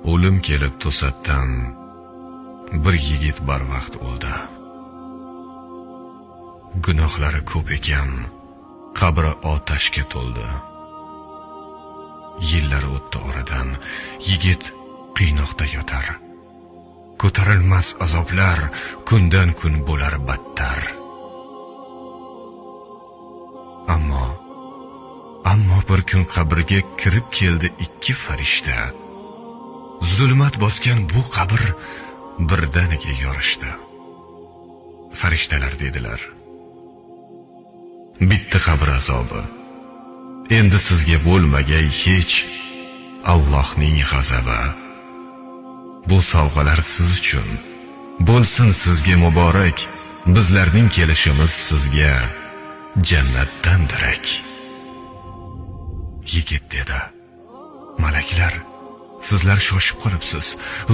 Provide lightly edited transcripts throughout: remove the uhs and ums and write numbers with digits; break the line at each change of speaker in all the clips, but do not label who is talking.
O'lim kelib to'satdan bir yigit barvaqt o'ldi. Gunohlari ko'p ekan, qabri otashga to'ldi. Yillar o'tdi oradan, yigit qiynoqda yotar. Ko'tarilmas azoblar kundan kun bo'lar battar. Ammo bir kun qabrga kirib keldi ikki farishta. Zulmat bosgan bu qabr birdaniga yorishdi. Farishtalar dedilar: bitti qabr azobi. Endi sizga bo'lmagay hech Allohning g'azabi. Bu sovg'alar siz uchun bo'lsin sizga muborak. Bizlarning kelishimiz sizga jannatdan darak. Yigit dedi: malaklar, sizlar shoshib qolibsiz.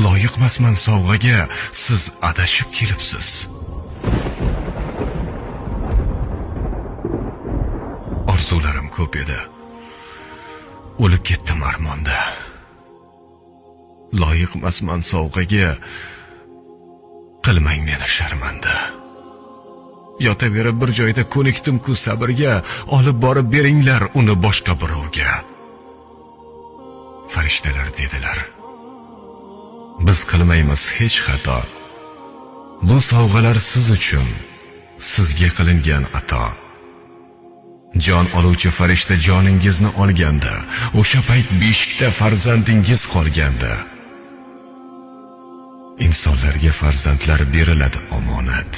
Loyiqmasman sovg'aga, siz adashib kelibsiz. Orzularim ko'p edi. O'lib ketdim armonda. Loyiqmasman sovg'aga, qilmang meni sharmanda. Yotaverib bir joyda ko'nikdim-ku sabrga, olib borib beringlar uni boshqa birovga. Farishtalar dedilar: biz qilmaymiz hech xato. Bu sovg'alar siz uchun, sizga qilingan ato. Jon oluvchi farishta joningizni olganda, o'sha payt beshikda farzandingiz qolganda. Insonlarga farzandlar beriladi omonat.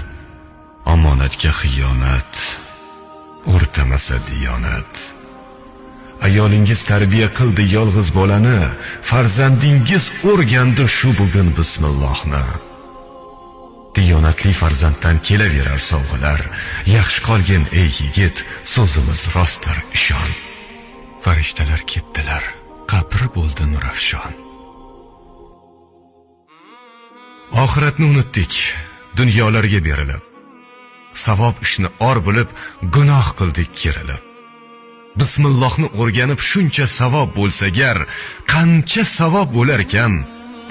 Omonatga xiyonat o'rtamasa diyonat. Ayolingiz tarbiya qildi yolg'iz bolani, farzandingiz o'rgandi shu bugun bismillohni. Diyonatli farzanddan kelaverar sovg'alar. Yaxshi qolgin ey yigit, so'zimiz rostdir ishon. Farishtalar ketdilar, qabr bo'ldi nurafshon. Oxiratni unutdik, dunyolarga berilib. Savob ishni or bilib, gunoh qildik kerilib. Bismillohni o'rganib shuncha savob bo'lsa gar, qancha savob bo'lar ekan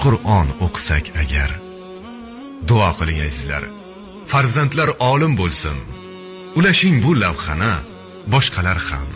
Qur'on o'qisak agar. Duo qiling azizlar, farzandlar olim bo'lsin. Ulashing bu lavhani boshqalar ham.